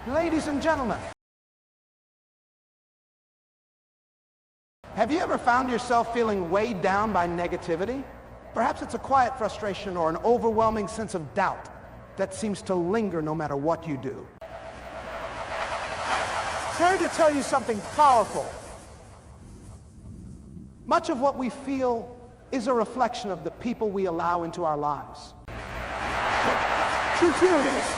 Ladies and gentlemen, have you ever found yourself feeling weighed down by negativity? Perhaps it's a quiet frustration or an overwhelming sense of doubt that seems to linger no matter what you do. I'm here to tell you something powerful. Much of what we feel is a reflection of the people we allow into our lives. Truth here is,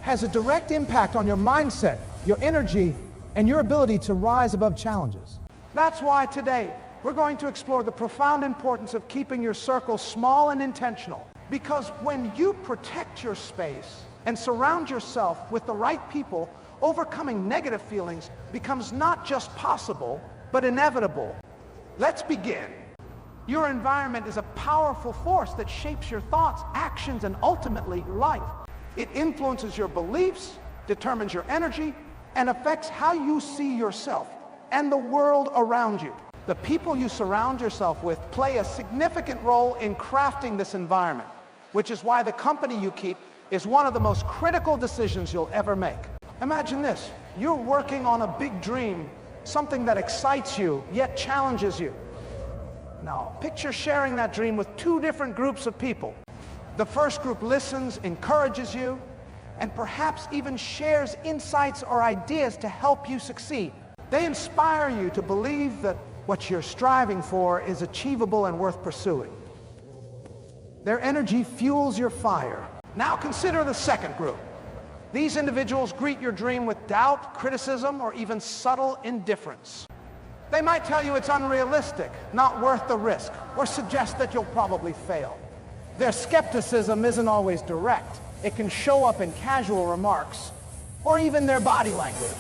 has a direct impact on your mindset, your energy, and your ability to rise above challenges. That's why today we're going to explore the profound importance of keeping your circle small and intentional. Because when you protect your space and surround yourself with the right people, overcoming negative feelings becomes not just possible, but inevitable. Let's begin. Your environment is a powerful force that shapes your thoughts, actions, and ultimately your life. It influences your beliefs, determines your energy, and affects how you see yourself and the world around you. The people you surround yourself with play a significant role in crafting this environment, which is why the company you keep is one of the most critical decisions you'll ever make. Imagine this, you're working on a big dream, something that excites you, yet challenges you. Now, picture sharing that dream with two different groups of people. The first group listens, encourages you, and perhaps even shares insights or ideas to help you succeed. They inspire you to believe that what you're striving for is achievable and worth pursuing. Their energy fuels your fire. Now consider the second group. These individuals greet your dream with doubt, criticism, or even subtle indifference. They might tell you it's unrealistic, not worth the risk, or suggest that you'll probably fail. Their skepticism isn't always direct. It can show up in casual remarks, or even their body language.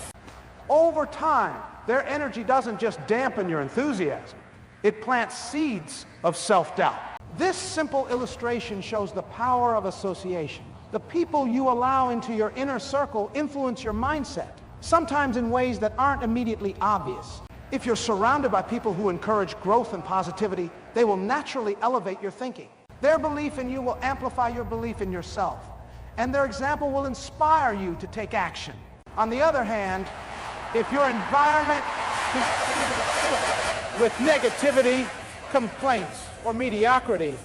Over time, their energy doesn't just dampen your enthusiasm. It plants seeds of self-doubt. This simple illustration shows the power of association. The people you allow into your inner circle influence your mindset, sometimes in ways that aren't immediately obvious. If you're surrounded by people who encourage growth and positivity, they will naturally elevate your thinking. Their belief in you will amplify your belief in yourself, and their example will inspire you to take action. On the other hand, if your environment with negativity, complaints, or mediocrity,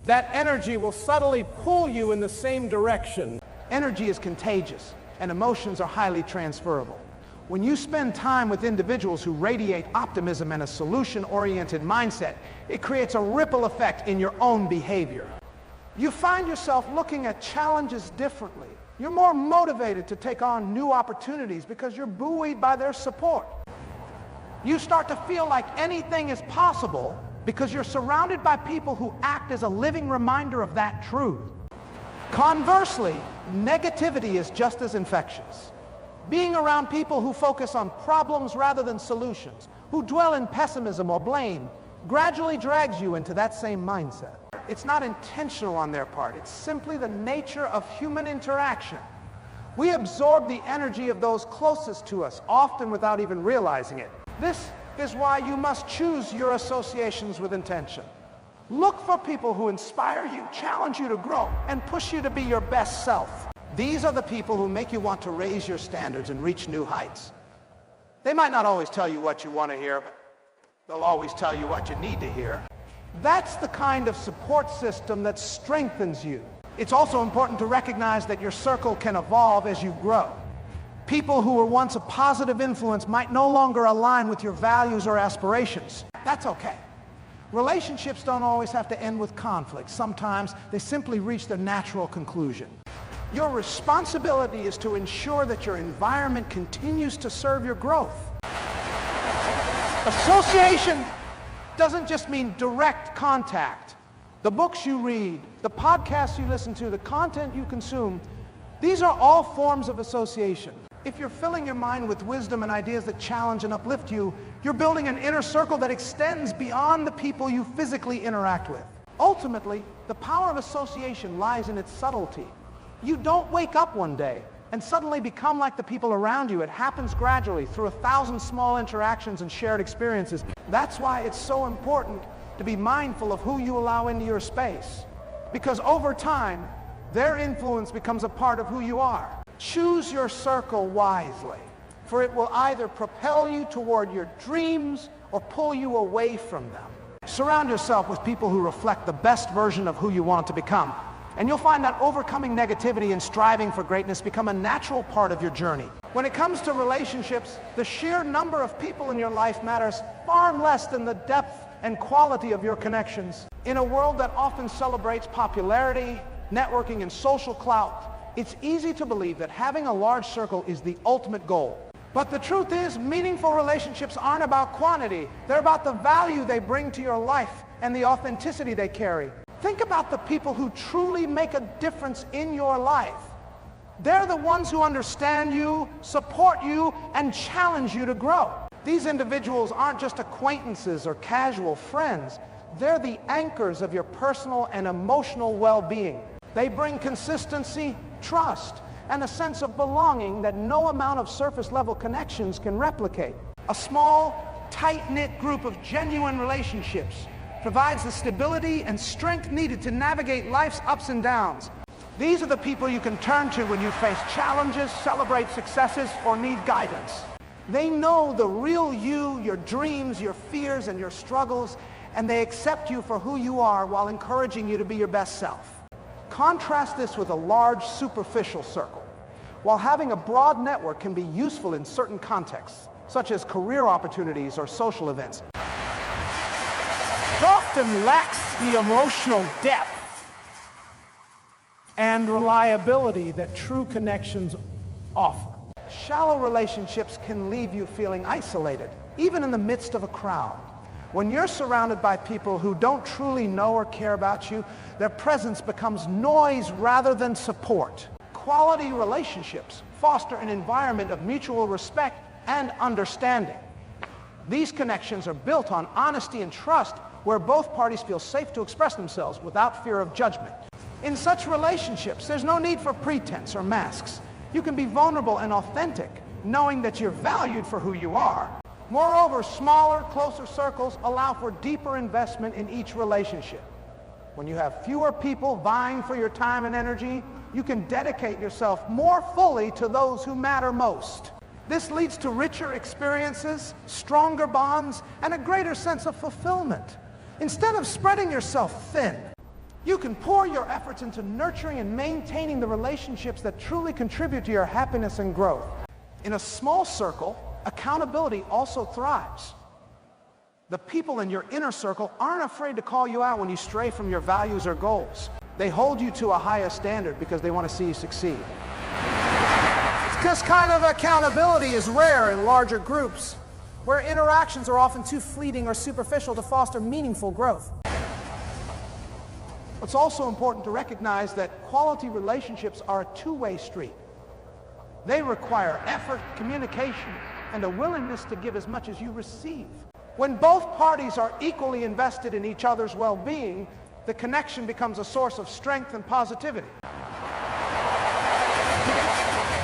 that energy will subtly pull you in the same direction. Energy is contagious, and emotions are highly transferable. When you spend time with individuals who radiate optimism and a solution-oriented mindset, it creates a ripple effect in your own behavior. You find yourself looking at challenges differently. You're more motivated to take on new opportunities because you're buoyed by their support. You start to feel like anything is possible because you're surrounded by people who act as a living reminder of that truth. Conversely, negativity is just as infectious. Being around people who focus on problems rather than solutions, who dwell in pessimism or blame, gradually drags you into that same mindset. It's not intentional on their part. It's simply the nature of human interaction. We absorb the energy of those closest to us, often without even realizing it. This is why you must choose your associations with intention. Look for people who inspire you, challenge you to grow, and push you to be your best self. These are the people who make you want to raise your standards and reach new heights. They might not always tell you what you want to hear, but they'll always tell you what you need to hear. That's the kind of support system that strengthens you. It's also important to recognize that your circle can evolve as you grow. People who were once a positive influence might no longer align with your values or aspirations. That's okay. Relationships don't always have to end with conflict. Sometimes they simply reach their natural conclusion. Your responsibility is to ensure that your environment continues to serve your growth. Association doesn't just mean direct contact. The books you read, the podcasts you listen to, the content you consume, these are all forms of association. If you're filling your mind with wisdom and ideas that challenge and uplift you, you're building an inner circle that extends beyond the people you physically interact with. Ultimately, the power of association lies in its subtlety. You don't wake up one day and suddenly become like the people around you. It happens gradually through 1,000 small interactions and shared experiences. That's why it's so important to be mindful of who you allow into your space. Because over time, Their influence becomes a part of who you are. Choose your circle wisely, for it will either propel you toward your dreams or pull you away from them. Surround yourself with people who reflect the best version of who you want to become, and you'll find that overcoming negativity and striving for greatness become a natural part of your journey. When it comes to relationships, the sheer number of people in your life matters far less than the depth and quality of your connections. In a world that often celebrates popularity, networking, and social clout, it's easy to believe that having a large circle is the ultimate goal. But the truth is, meaningful relationships aren't about quantity. They're about the value they bring to your life and the authenticity they carry. Think about the people who truly make a difference in your life. They're the ones who understand you, support you, and challenge you to grow. These individuals aren't just acquaintances or casual friends. They're the anchors of your personal and emotional well-being. They bring consistency, trust, and a sense of belonging that no amount of surface-level connections can replicate. A small, tight-knit group of genuine relationships provides the stability and strength needed to navigate life's ups and downs. These are the people you can turn to when you face challenges, celebrate successes, or need guidance. They know the real you, your dreams, your fears, and your struggles, and they accept you for who you are while encouraging you to be your best self. Contrast this with a large, superficial circle. While having a broad network can be useful in certain contexts, such as career opportunities or social events, it often lacks the emotional depth and reliability that true connections offer. Shallow relationships can leave you feeling isolated, even in the midst of a crowd. When you're surrounded by people who don't truly know or care about you, their presence becomes noise rather than support. Quality relationships foster an environment of mutual respect and understanding. These connections are built on honesty and trust, where both parties feel safe to express themselves without fear of judgment. In such relationships, there's no need for pretense or masks. You can be vulnerable and authentic, knowing that you're valued for who you are. Moreover, smaller, closer circles allow for deeper investment in each relationship. When you have fewer people vying for your time and energy, you can dedicate yourself more fully to those who matter most. This leads to richer experiences, stronger bonds, and a greater sense of fulfillment. Instead of spreading yourself thin, you can pour your efforts into nurturing and maintaining the relationships that truly contribute to your happiness and growth. In a small circle, accountability also thrives. The people in your inner circle aren't afraid to call you out when you stray from your values or goals. They hold you to a higher standard because they want to see you succeed. This kind of accountability is rare in larger groups, where interactions are often too fleeting or superficial to foster meaningful growth. It's also important to recognize that quality relationships are a two-way street. They require effort, communication, and a willingness to give as much as you receive. When both parties are equally invested in each other's well-being, the connection becomes a source of strength and positivity.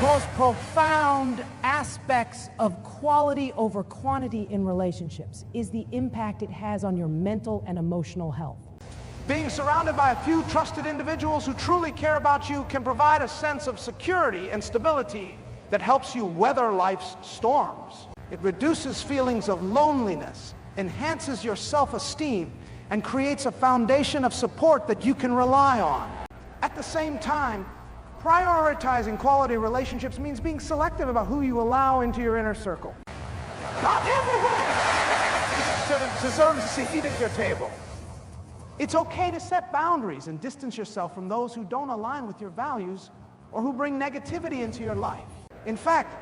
Most profound aspects of quality over quantity in relationships is the impact it has on your mental and emotional health. Being surrounded by a few trusted individuals who truly care about you can provide a sense of security and stability that helps you weather life's storms. It reduces feelings of loneliness, enhances your self-esteem, and creates a foundation of support that you can rely on. At the same time, prioritizing quality relationships means being selective about who you allow into your inner circle. Not everyone deserves a seat at your table. It's okay to set boundaries and distance yourself from those who don't align with your values or who bring negativity into your life. In fact,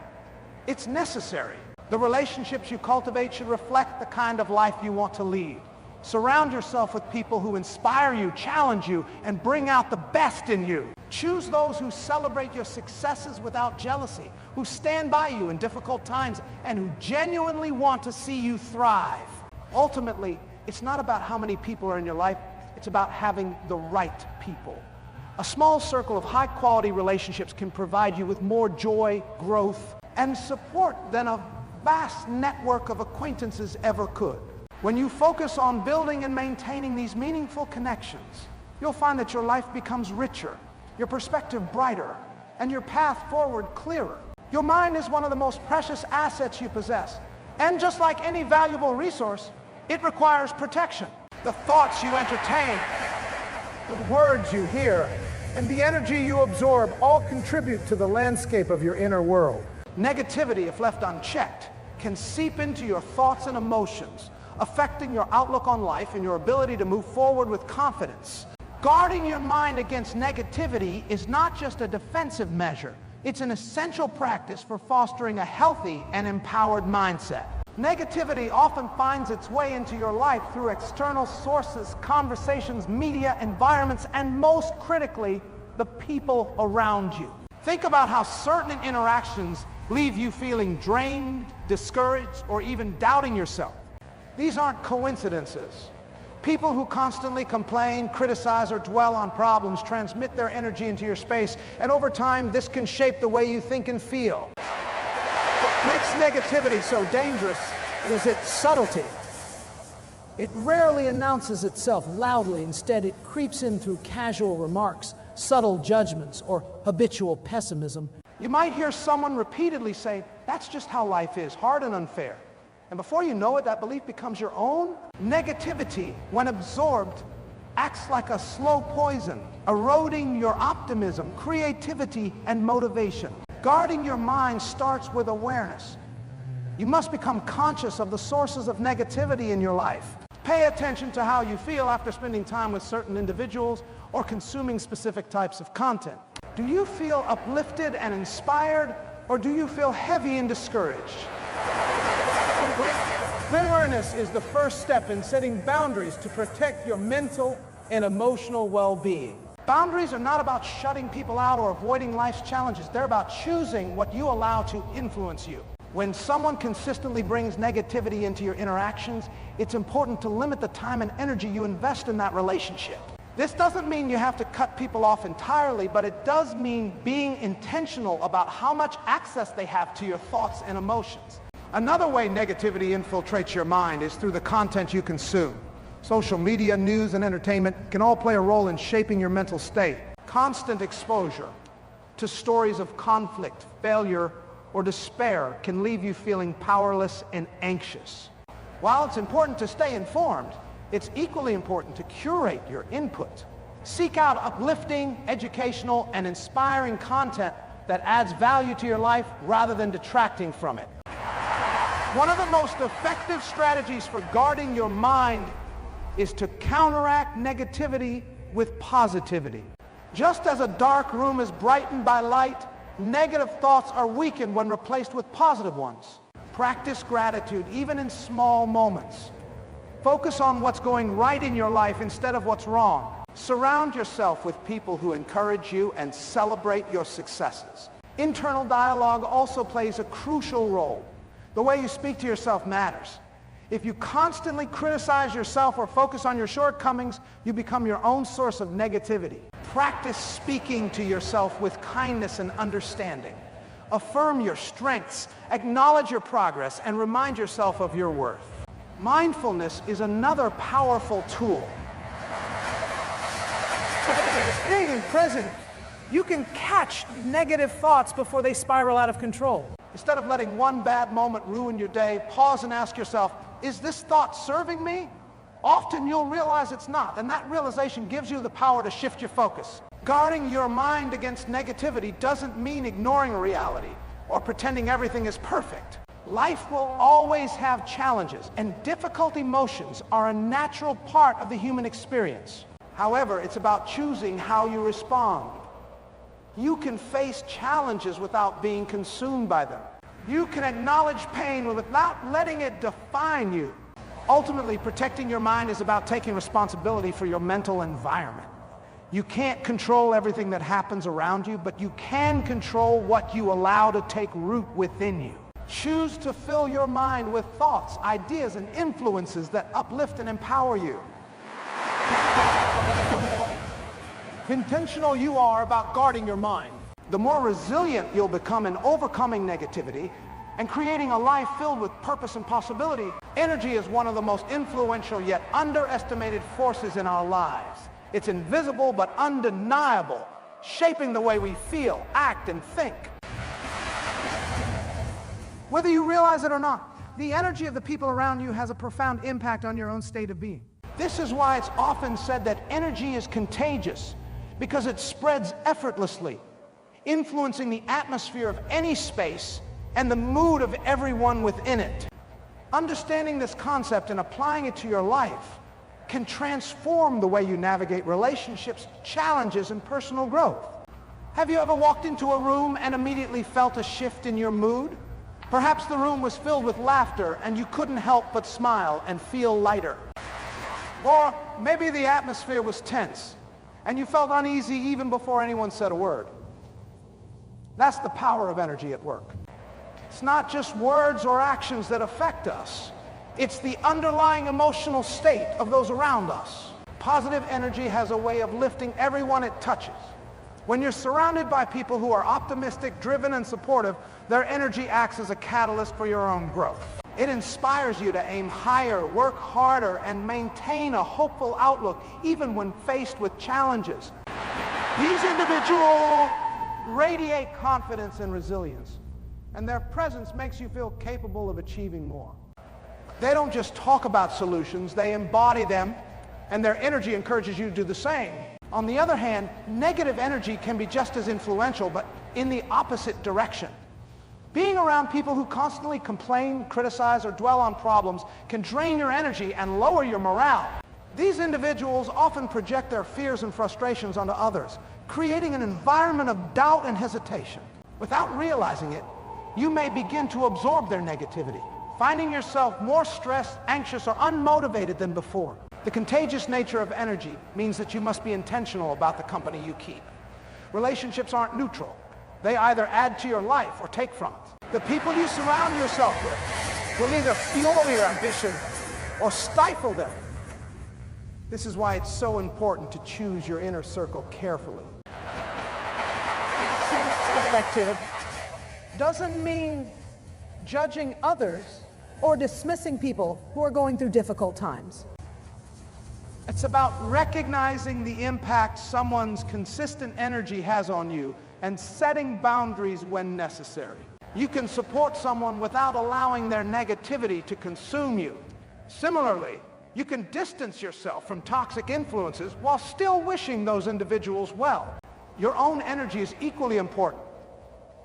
it's necessary. The relationships you cultivate should reflect the kind of life you want to lead. Surround yourself with people who inspire you, challenge you, and bring out the best in you. Choose those who celebrate your successes without jealousy, who stand by you in difficult times, and who genuinely want to see you thrive. Ultimately, it's not about how many people are in your life, it's about having the right people. A small circle of high-quality relationships can provide you with more joy, growth, and support than a vast network of acquaintances ever could. When you focus on building and maintaining these meaningful connections, you'll find that your life becomes richer, your perspective brighter, and your path forward clearer. Your mind is one of the most precious assets you possess. And just like any valuable resource, it requires protection. The thoughts you entertain, the words you hear, and the energy you absorb all contribute to the landscape of your inner world. Negativity, if left unchecked, can seep into your thoughts and emotions, affecting your outlook on life and your ability to move forward with confidence. Guarding your mind against negativity is not just a defensive measure. It's an essential practice for fostering a healthy and empowered mindset. Negativity often finds its way into your life through external sources, conversations, media, environments, and most critically, the people around you. Think about how certain interactions leave you feeling drained, discouraged, or even doubting yourself. These aren't coincidences. People who constantly complain, criticize, or dwell on problems transmit their energy into your space, and over time, this can shape the way you think and feel. What makes negativity so dangerous is its subtlety. It rarely announces itself loudly. Instead, it creeps in through casual remarks, subtle judgments, or habitual pessimism. You might hear someone repeatedly say, "That's just how life is, hard and unfair." And before you know it, that belief becomes your own. Negativity, when absorbed, acts like a slow poison, eroding your optimism, creativity, and motivation. Guarding your mind starts with awareness. You must become conscious of the sources of negativity in your life. Pay attention to how you feel after spending time with certain individuals or consuming specific types of content. Do you feel uplifted and inspired, or do you feel heavy and discouraged? Awareness is the first step in setting boundaries to protect your mental and emotional well-being. Boundaries are not about shutting people out or avoiding life's challenges. They're about choosing what you allow to influence you. When someone consistently brings negativity into your interactions, it's important to limit the time and energy you invest in that relationship. This doesn't mean you have to cut people off entirely, but it does mean being intentional about how much access they have to your thoughts and emotions. Another way negativity infiltrates your mind is through the content you consume. Social media, news, and entertainment can all play a role in shaping your mental state. Constant exposure to stories of conflict, failure, or despair can leave you feeling powerless and anxious. While it's important to stay informed, it's equally important to curate your input. Seek out uplifting, educational, and inspiring content that adds value to your life rather than detracting from it. One of the most effective strategies for guarding your mind is to counteract negativity with positivity. Just as a dark room is brightened by light, negative thoughts are weakened when replaced with positive ones. Practice gratitude, even in small moments. Focus on what's going right in your life instead of what's wrong. Surround yourself with people who encourage you and celebrate your successes. Internal dialogue also plays a crucial role. The way you speak to yourself matters. If you constantly criticize yourself or focus on your shortcomings, you become your own source of negativity. Practice speaking to yourself with kindness and understanding. Affirm your strengths, acknowledge your progress, and remind yourself of your worth. Mindfulness is another powerful tool. Staying present, you can catch negative thoughts before they spiral out of control. Instead of letting one bad moment ruin your day, pause and ask yourself, is this thought serving me? Often you'll realize it's not, and that realization gives you the power to shift your focus. Guarding your mind against negativity doesn't mean ignoring reality or pretending everything is perfect. Life will always have challenges, and difficult emotions are a natural part of the human experience. However, it's about choosing how you respond. You can face challenges without being consumed by them. You can acknowledge pain without letting it define you. Ultimately, protecting your mind is about taking responsibility for your mental environment. You can't control everything that happens around you, but you can control what you allow to take root within you. Choose to fill your mind with thoughts, ideas, and influences that uplift and empower you. Intentional you are about guarding your mind, the more resilient you'll become in overcoming negativity and creating a life filled with purpose and possibility. Energy is one of the most influential yet underestimated forces in our lives. It's invisible but undeniable, shaping the way we feel, act, and think. Whether you realize it or not, the energy of the people around you has a profound impact on your own state of being. This is why it's often said that energy is contagious, because it spreads effortlessly, influencing the atmosphere of any space and the mood of everyone within it. Understanding this concept and applying it to your life can transform the way you navigate relationships, challenges, and personal growth. Have you ever walked into a room and immediately felt a shift in your mood? Perhaps the room was filled with laughter and you couldn't help but smile and feel lighter. Or maybe the atmosphere was tense and you felt uneasy even before anyone said a word. That's the power of energy at work. It's not just words or actions that affect us. It's the underlying emotional state of those around us. Positive energy has a way of lifting everyone it touches. When you're surrounded by people who are optimistic, driven, and supportive, their energy acts as a catalyst for your own growth. It inspires you to aim higher, work harder, and maintain a hopeful outlook even when faced with challenges. These individuals radiate confidence and resilience, and their presence makes you feel capable of achieving more. They don't just talk about solutions, they embody them, and their energy encourages you to do the same. On the other hand, negative energy can be just as influential, but in the opposite direction. Being around people who constantly complain, criticize, or dwell on problems can drain your energy and lower your morale. These individuals often project their fears and frustrations onto others, creating an environment of doubt and hesitation. Without realizing it, you may begin to absorb their negativity, finding yourself more stressed, anxious, or unmotivated than before. The contagious nature of energy means that you must be intentional about the company you keep. Relationships aren't neutral. They either add to your life or take from it. The people you surround yourself with will either fuel your ambition or stifle them. This is why it's so important to choose your inner circle carefully. Perspective doesn't mean judging others or dismissing people who are going through difficult times. It's about recognizing the impact someone's consistent energy has on you and setting boundaries when necessary. You can support someone without allowing their negativity to consume you. Similarly, you can distance yourself from toxic influences while still wishing those individuals well. Your own energy is equally important.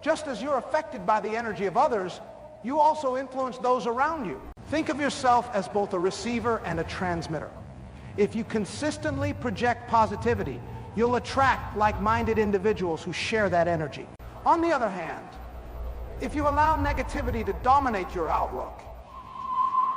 Just as you're affected by the energy of others, you also influence those around you. Think of yourself as both a receiver and a transmitter. If you consistently project positivity, you'll attract like-minded individuals who share that energy. On the other hand, if you allow negativity to dominate your outlook,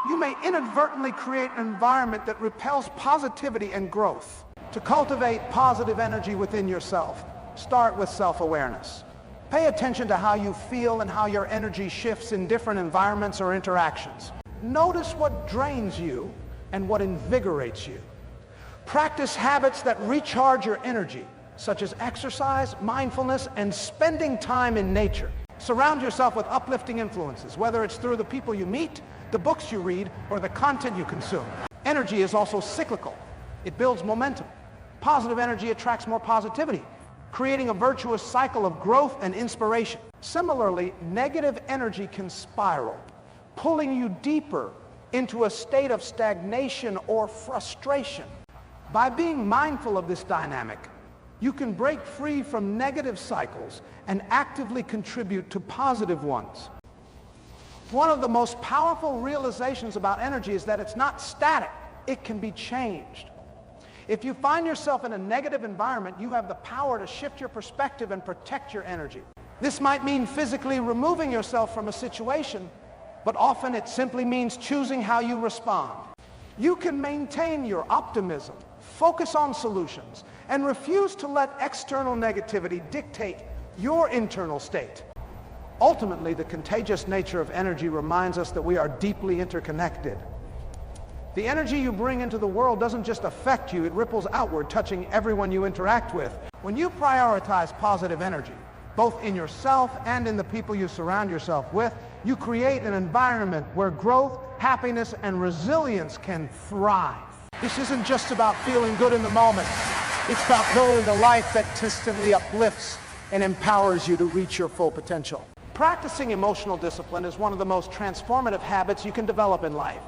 you may inadvertently create an environment that repels positivity and growth. To cultivate positive energy within yourself, start with self-awareness. Pay attention to how you feel and how your energy shifts in different environments or interactions. Notice what drains you and what invigorates you. Practice habits that recharge your energy, such as exercise, mindfulness, and spending time in nature. Surround yourself with uplifting influences, whether it's through the people you meet, the books you read, or the content you consume. Energy is also cyclical. It builds momentum. Positive energy attracts more positivity, creating a virtuous cycle of growth and inspiration. Similarly, negative energy can spiral, pulling you deeper into a state of stagnation or frustration. By being mindful of this dynamic, you can break free from negative cycles and actively contribute to positive ones. One of the most powerful realizations about energy is that it's not static. It can be changed. If you find yourself in a negative environment, you have the power to shift your perspective and protect your energy. This might mean physically removing yourself from a situation, but often it simply means choosing how you respond. You can maintain your optimism, focus on solutions, and refuse to let external negativity dictate your internal state. Ultimately, the contagious nature of energy reminds us that we are deeply interconnected. The energy you bring into the world doesn't just affect you, it ripples outward, touching everyone you interact with. When you prioritize positive energy, both in yourself and in the people you surround yourself with, you create an environment where growth, happiness, and resilience can thrive. This isn't just about feeling good in the moment. It's about building a life that consistently uplifts and empowers you to reach your full potential. Practicing emotional discipline is one of the most transformative habits you can develop in life.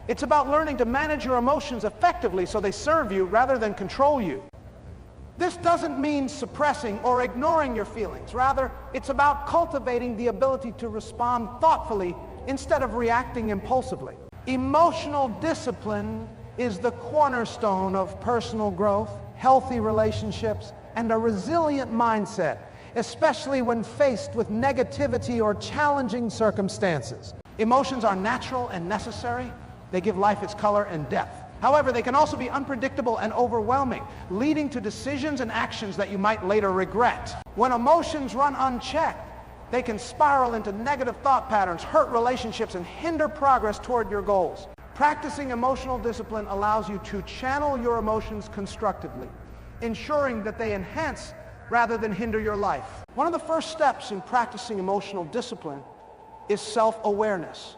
It's about learning to manage your emotions effectively so they serve you rather than control you. This doesn't mean suppressing or ignoring your feelings. Rather, it's about cultivating the ability to respond thoughtfully instead of reacting impulsively. Emotional discipline is the cornerstone of personal growth, healthy relationships, and a resilient mindset, especially when faced with negativity or challenging circumstances. Emotions are natural and necessary. They give life its color and depth. However, they can also be unpredictable and overwhelming, leading to decisions and actions that you might later regret. When emotions run unchecked, they can spiral into negative thought patterns, hurt relationships, and hinder progress toward your goals. Practicing emotional discipline allows you to channel your emotions constructively, ensuring that they enhance rather than hinder your life. One of the first steps in practicing emotional discipline is self-awareness.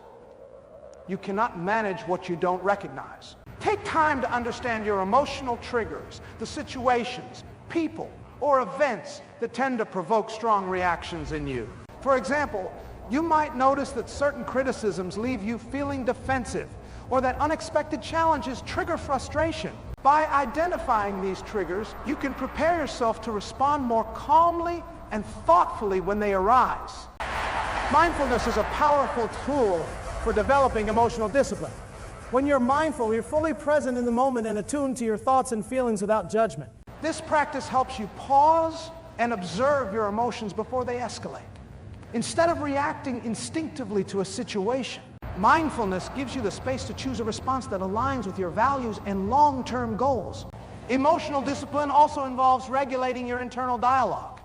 You cannot manage what you don't recognize. Take time to understand your emotional triggers, the situations, people, or events that tend to provoke strong reactions in you. For example, you might notice that certain criticisms leave you feeling defensive, or that unexpected challenges trigger frustration. By identifying these triggers, you can prepare yourself to respond more calmly and thoughtfully when they arise. Mindfulness is a powerful tool for developing emotional discipline. When you're mindful, you're fully present in the moment and attuned to your thoughts and feelings without judgment. This practice helps you pause and observe your emotions before they escalate. Instead of reacting instinctively to a situation, mindfulness gives you the space to choose a response that aligns with your values and long-term goals. Emotional discipline also involves regulating your internal dialogue.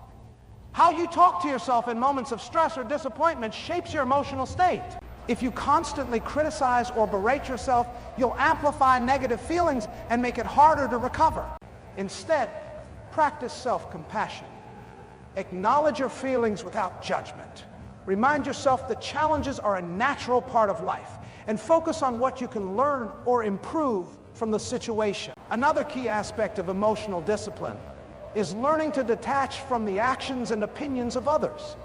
How you talk to yourself in moments of stress or disappointment shapes your emotional state. If you constantly criticize or berate yourself, you'll amplify negative feelings and make it harder to recover. Instead, practice self-compassion. Acknowledge your feelings without judgment. Remind yourself that challenges are a natural part of life, and focus on what you can learn or improve from the situation. Another key aspect of emotional discipline is learning to detach from the actions and opinions of others.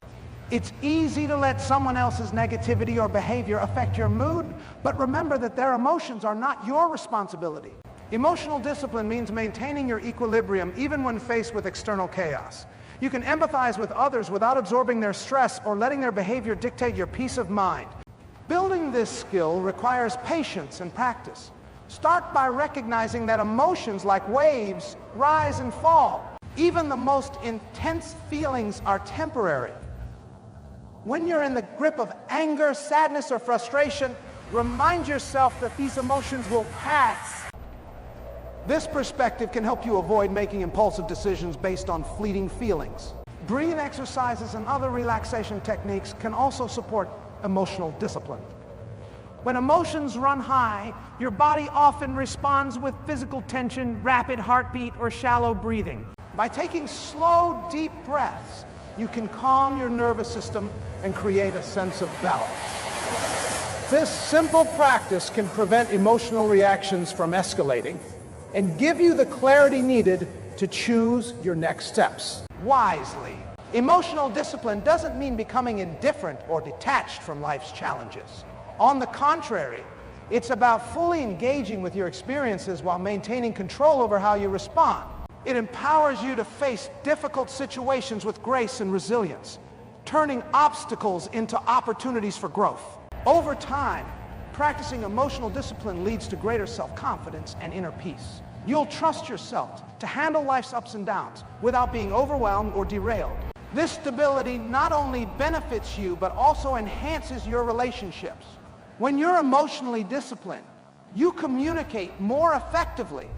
It's easy to let someone else's negativity or behavior affect your mood, but remember that their emotions are not your responsibility. Emotional discipline means maintaining your equilibrium even when faced with external chaos. You can empathize with others without absorbing their stress or letting their behavior dictate your peace of mind. Building this skill requires patience and practice. Start by recognizing that emotions, like waves, rise and fall. Even the most intense feelings are temporary. When you're in the grip of anger, sadness, or frustration, remind yourself that these emotions will pass. This perspective can help you avoid making impulsive decisions based on fleeting feelings. Breathing exercises and other relaxation techniques can also support emotional discipline. When emotions run high, your body often responds with physical tension, rapid heartbeat, or shallow breathing. By taking slow, deep breaths, you can calm your nervous system and create a sense of balance. This simple practice can prevent emotional reactions from escalating and give you the clarity needed to choose your next steps wisely. Emotional discipline doesn't mean becoming indifferent or detached from life's challenges. On the contrary, it's about fully engaging with your experiences while maintaining control over how you respond. It empowers you to face difficult situations with grace and resilience, turning obstacles into opportunities for growth. Over time, practicing emotional discipline leads to greater self-confidence and inner peace. You'll trust yourself to handle life's ups and downs without being overwhelmed or derailed. This stability not only benefits you, but also enhances your relationships. When you're emotionally disciplined, you communicate more effectively,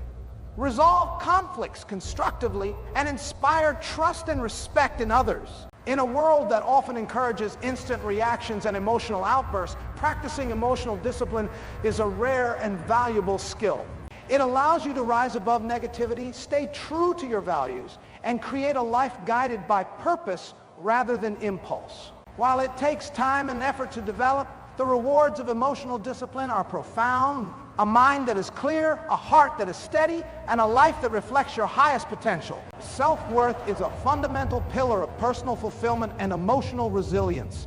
resolve conflicts constructively, and inspire trust and respect in others. In a world that often encourages instant reactions and emotional outbursts, practicing emotional discipline is a rare and valuable skill. It allows you to rise above negativity, stay true to your values, and create a life guided by purpose rather than impulse. While it takes time and effort to develop, the rewards of emotional discipline are profound a mind that is clear, a heart that is steady, and a life that reflects your highest potential. Self-worth is a fundamental pillar of personal fulfillment and emotional resilience.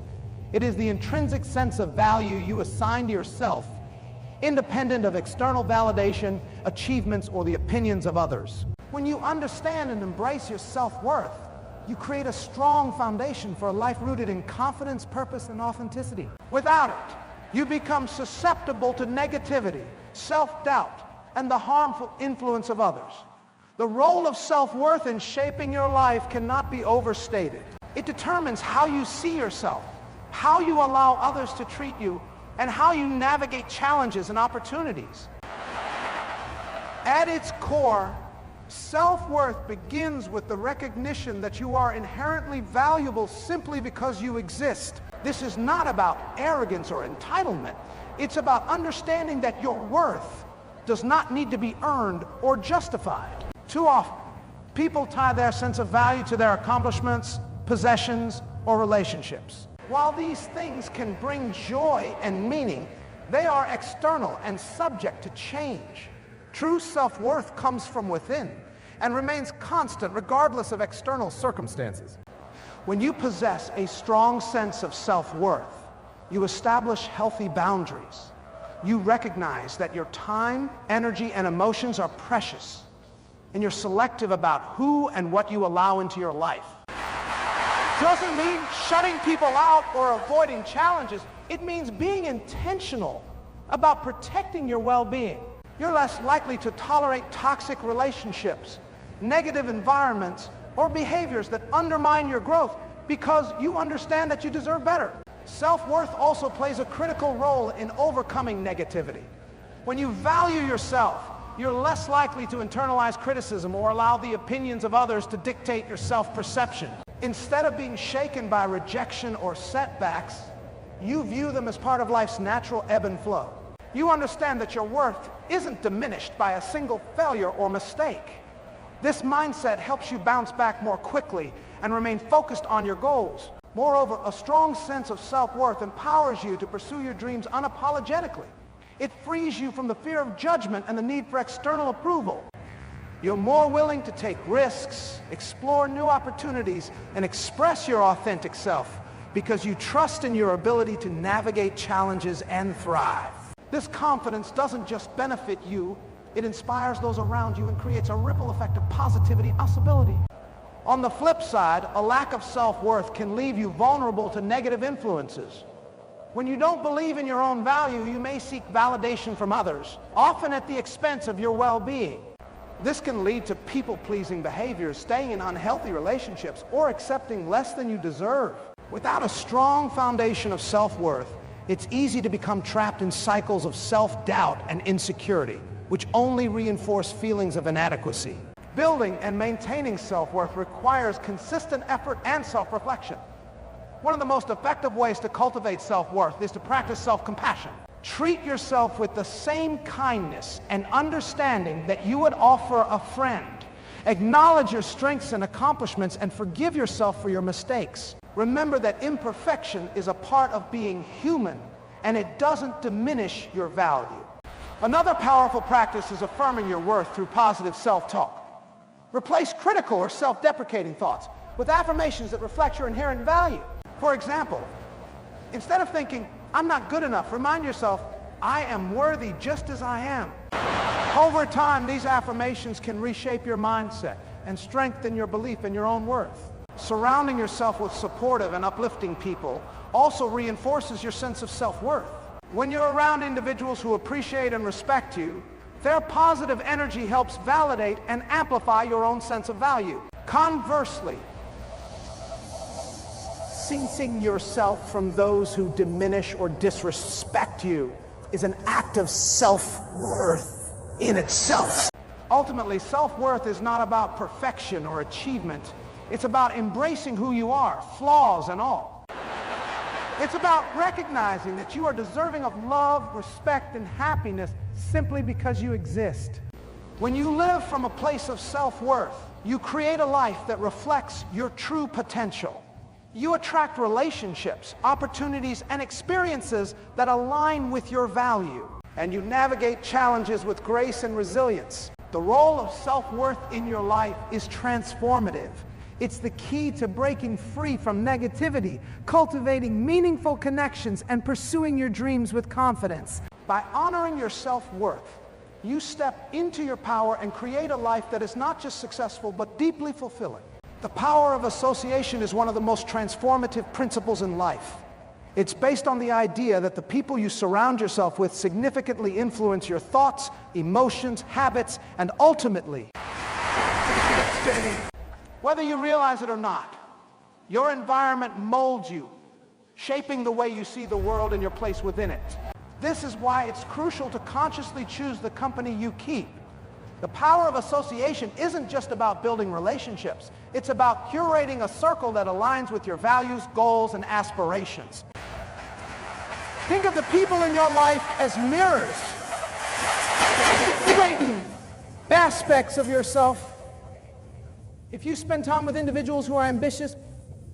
It is the intrinsic sense of value you assign to yourself, independent of external validation, achievements, or the opinions of others. When you understand and embrace your self-worth, you create a strong foundation for a life rooted in confidence, purpose, and authenticity. Without it, you become susceptible to negativity, self-doubt, and the harmful influence of others. The role of self-worth in shaping your life cannot be overstated. It determines how you see yourself, how you allow others to treat you, and how you navigate challenges and opportunities. At its core, self-worth begins with the recognition that you are inherently valuable simply because you exist. This is not about arrogance or entitlement. It's about understanding that your worth does not need to be earned or justified. Too often, people tie their sense of value to their accomplishments, possessions, or relationships. While these things can bring joy and meaning, they are external and subject to change. True self-worth comes from within and remains constant regardless of external circumstances. When you possess a strong sense of self-worth, you establish healthy boundaries. You recognize that your time, energy, and emotions are precious, and you're selective about who and what you allow into your life. Doesn't mean shutting people out or avoiding challenges. It means being intentional about protecting your well-being. You're less likely to tolerate toxic relationships, negative environments, or behaviors that undermine your growth because you understand that you deserve better. Self-worth also plays a critical role in overcoming negativity. When you value yourself, you're less likely to internalize criticism or allow the opinions of others to dictate your self-perception. Instead of being shaken by rejection or setbacks, you view them as part of life's natural ebb and flow. You understand that your worth isn't diminished by a single failure or mistake. This mindset helps you bounce back more quickly and remain focused on your goals. Moreover, a strong sense of self-worth empowers you to pursue your dreams unapologetically. It frees you from the fear of judgment and the need for external approval. You're more willing to take risks, explore new opportunities, and express your authentic self because you trust in your ability to navigate challenges and thrive. This confidence doesn't just benefit you, it inspires those around you and creates a ripple effect of positivity and possibility. On the flip side, a lack of self-worth can leave you vulnerable to negative influences. When you don't believe in your own value, you may seek validation from others, often at the expense of your well-being. This can lead to people-pleasing behaviors, staying in unhealthy relationships, or accepting less than you deserve. Without a strong foundation of self-worth, it's easy to become trapped in cycles of self-doubt and insecurity, which only reinforce feelings of inadequacy. Building and maintaining self-worth requires consistent effort and self-reflection. One of the most effective ways to cultivate self-worth is to practice self-compassion. Treat yourself with the same kindness and understanding that you would offer a friend. Acknowledge your strengths and accomplishments and forgive yourself for your mistakes. Remember that imperfection is a part of being human, and it doesn't diminish your value. Another powerful practice is affirming your worth through positive self-talk. Replace critical or self-deprecating thoughts with affirmations that reflect your inherent value. For example, instead of thinking, "I'm not good enough," remind yourself, "I am worthy just as I am." Over time, these affirmations can reshape your mindset and strengthen your belief in your own worth. Surrounding yourself with supportive and uplifting people also reinforces your sense of self-worth. When you're around individuals who appreciate and respect you, their positive energy helps validate and amplify your own sense of value. Conversely, distancing yourself from those who diminish or disrespect you is an act of self-worth in itself. Ultimately, self-worth is not about perfection or achievement. It's about embracing who you are, flaws and all. It's about recognizing that you are deserving of love, respect, and happiness simply because you exist. When you live from a place of self-worth, you create a life that reflects your true potential. You attract relationships, opportunities, and experiences that align with your value. and you navigate challenges with grace and resilience. The role of self-worth in your life is transformative. It's the key to breaking free from negativity, cultivating meaningful connections, and pursuing your dreams with confidence. By honoring your self-worth, you step into your power and create a life that is not just successful, but deeply fulfilling. The power of association is one of the most transformative principles in life. It's based on the idea that the people you surround yourself with significantly influence your thoughts, emotions, habits, and ultimately, whether you realize it or not, your environment molds you, shaping the way you see the world and your place within it. This is why it's crucial to consciously choose the company you keep. The power of association isn't just about building relationships. It's about curating a circle that aligns with your values, goals, and aspirations. Think of the people in your life as mirrors, aspects of yourself. If you spend time with individuals who are ambitious,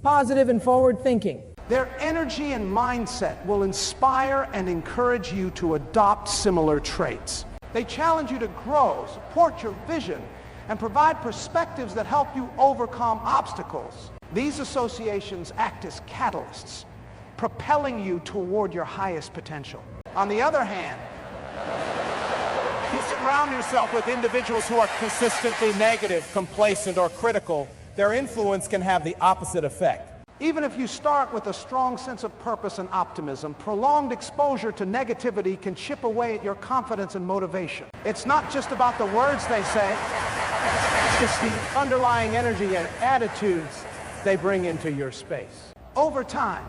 positive, and forward-thinking, their energy and mindset will inspire and encourage you to adopt similar traits. They challenge you to grow, support your vision, and provide perspectives that help you overcome obstacles. These associations act as catalysts, propelling you toward your highest potential. On the other hand, you surround yourself with individuals who are consistently negative, complacent, or critical, their influence can have the opposite effect. Even if you start with a strong sense of purpose and optimism, prolonged exposure to negativity can chip away at your confidence and motivation. It's not just about the words they say, it's the underlying energy and attitudes they bring into your space. Over time,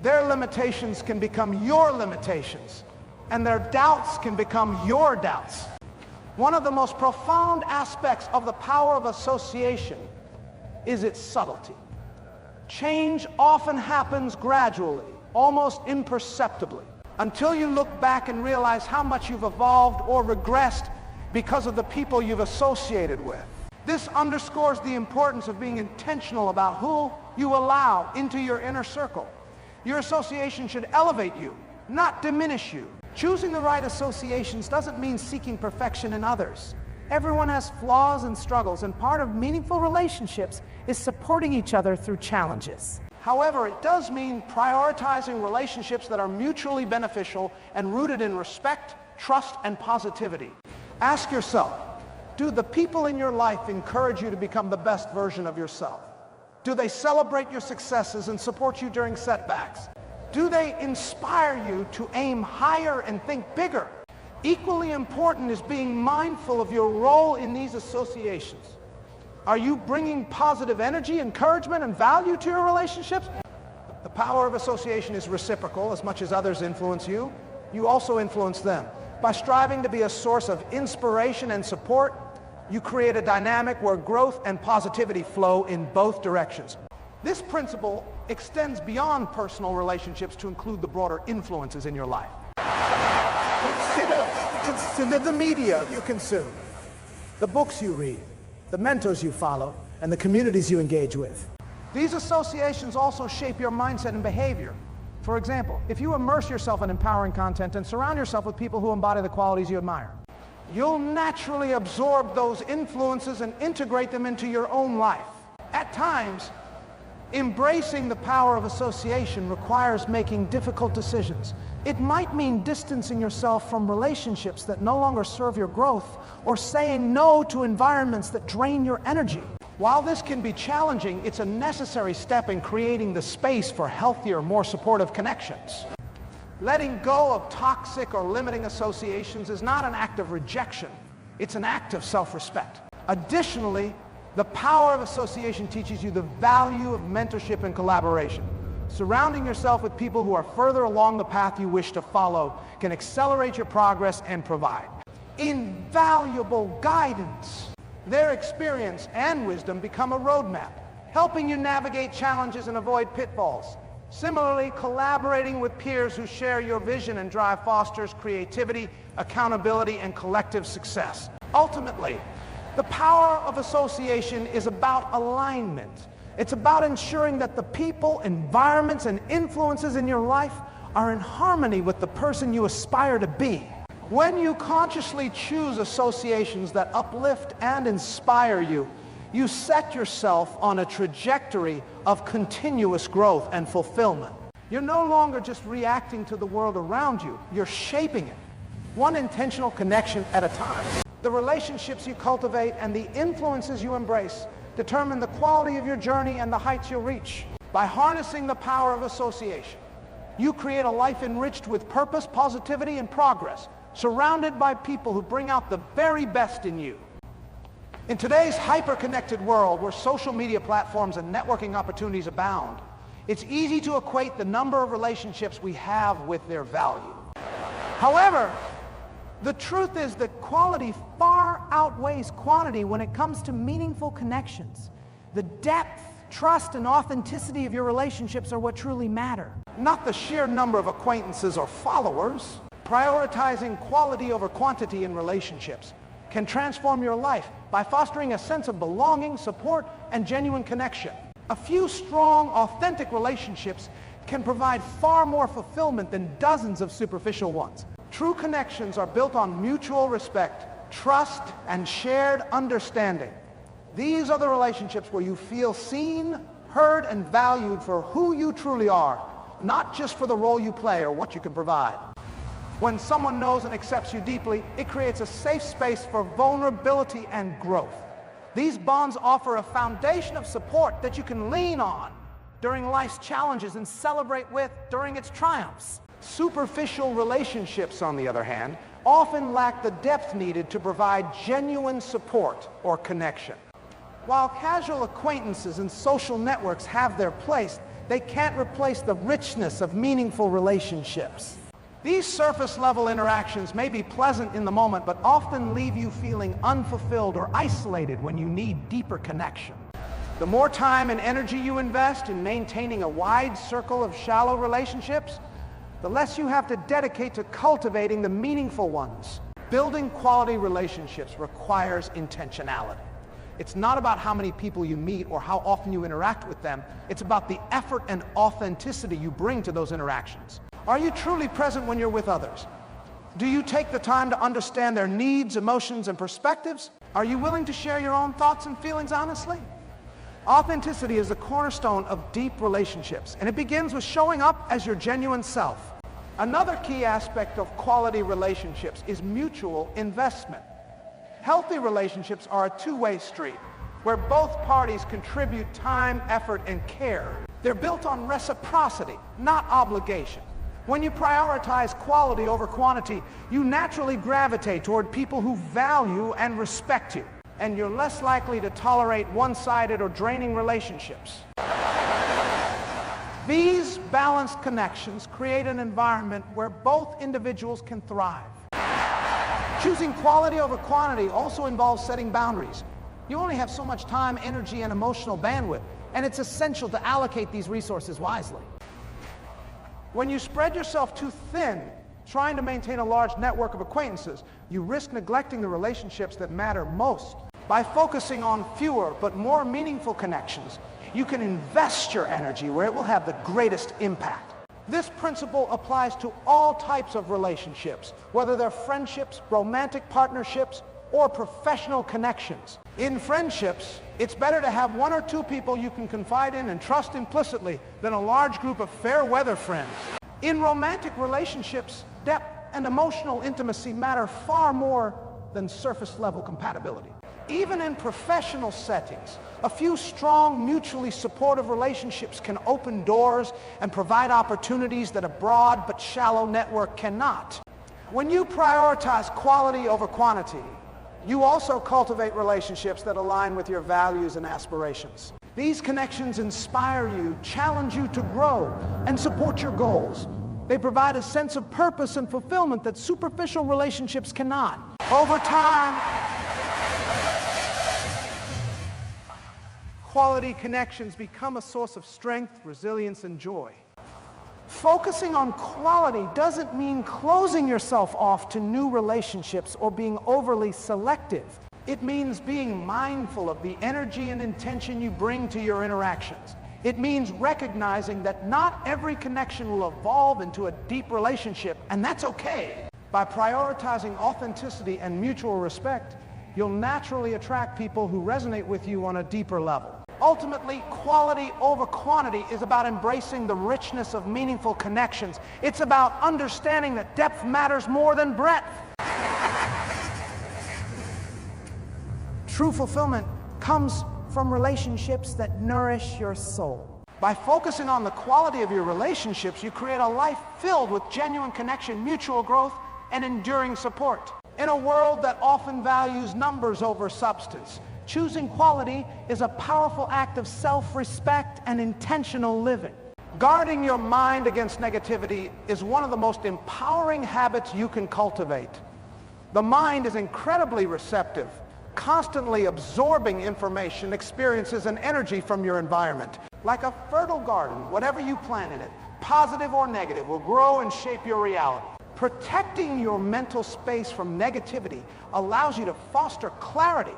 their limitations can become your limitations, and their doubts can become your doubts. One of the most profound aspects of the power of association is its subtlety. Change often happens gradually, almost imperceptibly, until you look back and realize how much you've evolved or regressed because of the people you've associated with. This underscores the importance of being intentional about who you allow into your inner circle. Your association should elevate you, not diminish you. Choosing the right associations doesn't mean seeking perfection in others. Everyone has flaws and struggles, and part of meaningful relationships is supporting each other through challenges. However, it does mean prioritizing relationships that are mutually beneficial and rooted in respect, trust, and positivity. Ask yourself, do the people in your life encourage you to become the best version of yourself? Do they celebrate your successes and support you during setbacks? Do they inspire you to aim higher and think bigger? Equally important is being mindful of your role in these associations. Are you bringing positive energy, encouragement, and value to your relationships? The power of association is reciprocal. As much as others influence you, you also influence them. By striving to be a source of inspiration and support, you create a dynamic where growth and positivity flow in both directions. This principle extends beyond personal relationships to include the broader influences in your life. Consider the media you consume, the books you read, the mentors you follow, and the communities you engage with. These associations also shape your mindset and behavior. For example, if you immerse yourself in empowering content and surround yourself with people who embody the qualities you admire, you'll naturally absorb those influences and integrate them into your own life. At times, embracing the power of association requires making difficult decisions. It might mean distancing yourself from relationships that no longer serve your growth, or saying no to environments that drain your energy. While this can be challenging, it's a necessary step in creating the space for healthier, more supportive connections. Letting go of toxic or limiting associations is not an act of rejection. It's an act of self-respect. Additionally, the power of association teaches you the value of mentorship and collaboration. Surrounding yourself with people who are further along the path you wish to follow can accelerate your progress and provide invaluable guidance. Their experience and wisdom become a roadmap, helping you navigate challenges and avoid pitfalls. Similarly, collaborating with peers who share your vision and drive fosters creativity, accountability, and collective success. Ultimately, the power of association is about alignment. It's about ensuring that the people, environments, and influences in your life are in harmony with the person you aspire to be. When you consciously choose associations that uplift and inspire you, you set yourself on a trajectory of continuous growth and fulfillment. You're no longer just reacting to the world around you, you're shaping it, one intentional connection at a time. The relationships you cultivate and the influences you embrace determine the quality of your journey and the heights you'll reach. By harnessing the power of association, you create a life enriched with purpose, positivity, and progress, surrounded by people who bring out the very best in you. In today's hyper-connected world where social media platforms and networking opportunities abound, it's easy to equate the number of relationships we have with their value. However, the truth is that quality far outweighs quantity when it comes to meaningful connections. The depth, trust, and authenticity of your relationships are what truly matter, not the sheer number of acquaintances or followers. Prioritizing quality over quantity in relationships can transform your life by fostering a sense of belonging, support, and genuine connection. A few strong, authentic relationships can provide far more fulfillment than dozens of superficial ones. True connections are built on mutual respect, trust, and shared understanding. These are the relationships where you feel seen, heard, and valued for who you truly are, not just for the role you play or what you can provide. When someone knows and accepts you deeply, it creates a safe space for vulnerability and growth. These bonds offer a foundation of support that you can lean on during life's challenges and celebrate with during its triumphs. Superficial relationships, on the other hand, often lack the depth needed to provide genuine support or connection. While casual acquaintances and social networks have their place, they can't replace the richness of meaningful relationships. These surface-level interactions may be pleasant in the moment, but often leave you feeling unfulfilled or isolated when you need deeper connection. The more time and energy you invest in maintaining a wide circle of shallow relationships, the less you have to dedicate to cultivating the meaningful ones. Building quality relationships requires intentionality. It's not about how many people you meet or how often you interact with them. It's about the effort and authenticity you bring to those interactions. Are you truly present when you're with others? Do you take the time to understand their needs, emotions, and perspectives? Are you willing to share your own thoughts and feelings honestly? Authenticity is the cornerstone of deep relationships, and it begins with showing up as your genuine self. Another key aspect of quality relationships is mutual investment. Healthy relationships are a two-way street where both parties contribute time, effort, and care. They're built on reciprocity, not obligation. When you prioritize quality over quantity, you naturally gravitate toward people who value and respect you, and you're less likely to tolerate one-sided or draining relationships. These balanced connections create an environment where both individuals can thrive. Choosing quality over quantity also involves setting boundaries. You only have so much time, energy, and emotional bandwidth, and it's essential to allocate these resources wisely. When you spread yourself too thin, trying to maintain a large network of acquaintances, you risk neglecting the relationships that matter most. By focusing on fewer but more meaningful connections, you can invest your energy where it will have the greatest impact. This principle applies to all types of relationships, whether they're friendships, romantic partnerships, or professional connections. In friendships, it's better to have one or two people you can confide in and trust implicitly than a large group of fair-weather friends. In romantic relationships, depth and emotional intimacy matter far more than surface-level compatibility. Even in professional settings, a few strong, mutually supportive relationships can open doors and provide opportunities that a broad but shallow network cannot. When you prioritize quality over quantity, you also cultivate relationships that align with your values and aspirations. These connections inspire you, challenge you to grow, and support your goals. They provide a sense of purpose and fulfillment that superficial relationships cannot. Over time, quality connections become a source of strength, resilience, and joy. Focusing on quality doesn't mean closing yourself off to new relationships or being overly selective. It means being mindful of the energy and intention you bring to your interactions. It means recognizing that not every connection will evolve into a deep relationship, and that's okay. By prioritizing authenticity and mutual respect, you'll naturally attract people who resonate with you on a deeper level. Ultimately, quality over quantity is about embracing the richness of meaningful connections. It's about understanding that depth matters more than breadth. True fulfillment comes from relationships that nourish your soul. By focusing on the quality of your relationships, you create a life filled with genuine connection, mutual growth, and enduring support. In a world that often values numbers over substance, choosing quality is a powerful act of self-respect and intentional living. Guarding your mind against negativity is one of the most empowering habits you can cultivate. The mind is incredibly receptive, constantly absorbing information, experiences, and energy from your environment. Like a fertile garden, whatever you plant in it, positive or negative, will grow and shape your reality. Protecting your mental space from negativity allows you to foster clarity,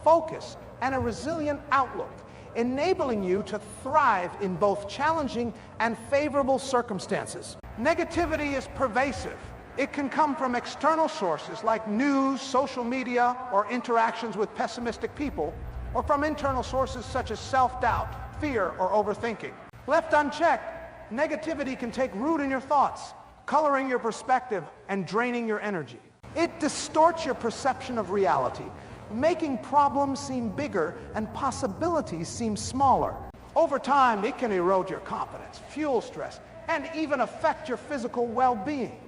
focus, and a resilient outlook, enabling you to thrive in both challenging and favorable circumstances. Negativity is pervasive. It can come from external sources like news, social media, or interactions with pessimistic people, or from internal sources such as self-doubt, fear, or overthinking. Left unchecked, negativity can take root in your thoughts, coloring your perspective and draining your energy. It distorts your perception of reality, making problems seem bigger and possibilities seem smaller. Over time, it can erode your confidence, fuel stress, and even affect your physical well-being.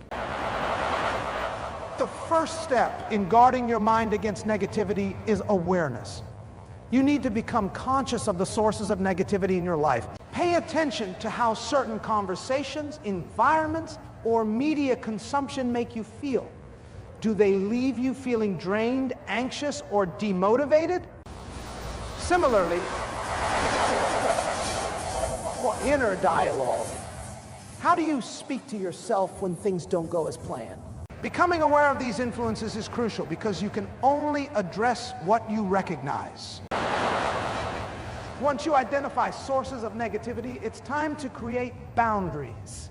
The first step in guarding your mind against negativity is awareness. You need to become conscious of the sources of negativity in your life. Pay attention to how certain conversations, environments, or media consumption make you feel. Do they leave you feeling drained, anxious, or demotivated? Similarly, inner dialogue. How do you speak to yourself when things don't go as planned? Becoming aware of these influences is crucial because you can only address what you recognize. Once you identify sources of negativity, it's time to create boundaries.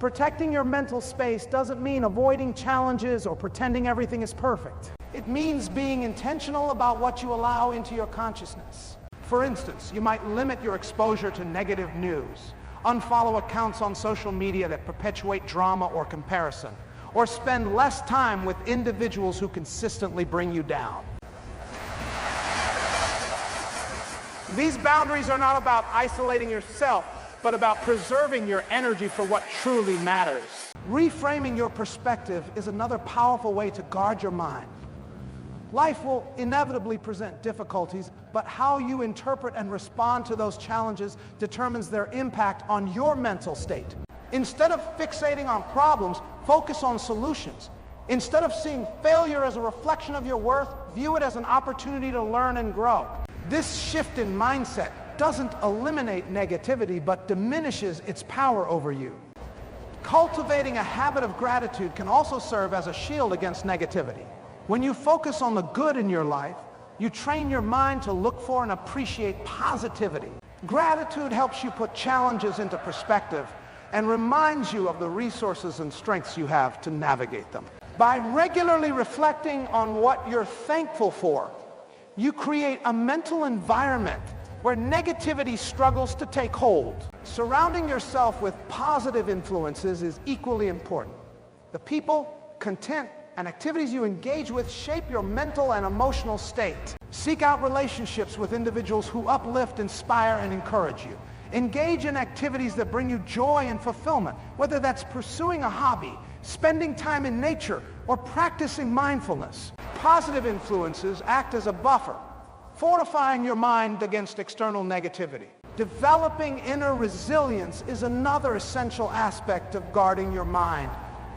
Protecting your mental space doesn't mean avoiding challenges or pretending everything is perfect. It means being intentional about what you allow into your consciousness. For instance, you might limit your exposure to negative news, unfollow accounts on social media that perpetuate drama or comparison, or spend less time with individuals who consistently bring you down. These boundaries are not about isolating yourself, but about preserving your energy for what truly matters. Reframing your perspective is another powerful way to guard your mind. Life will inevitably present difficulties, but how you interpret and respond to those challenges determines their impact on your mental state. Instead of fixating on problems, focus on solutions. Instead of seeing failure as a reflection of your worth, view it as an opportunity to learn and grow. This shift in mindset doesn't eliminate negativity, but diminishes its power over you. Cultivating a habit of gratitude can also serve as a shield against negativity. When you focus on the good in your life, you train your mind to look for and appreciate positivity. Gratitude helps you put challenges into perspective and reminds you of the resources and strengths you have to navigate them. By regularly reflecting on what you're thankful for, you create a mental environment where negativity struggles to take hold. Surrounding yourself with positive influences is equally important. The people, content, and activities you engage with shape your mental and emotional state. Seek out relationships with individuals who uplift, inspire, and encourage you. Engage in activities that bring you joy and fulfillment, whether that's pursuing a hobby, spending time in nature, or practicing mindfulness. Positive influences act as a buffer, fortifying your mind against external negativity. Developing inner resilience is another essential aspect of guarding your mind.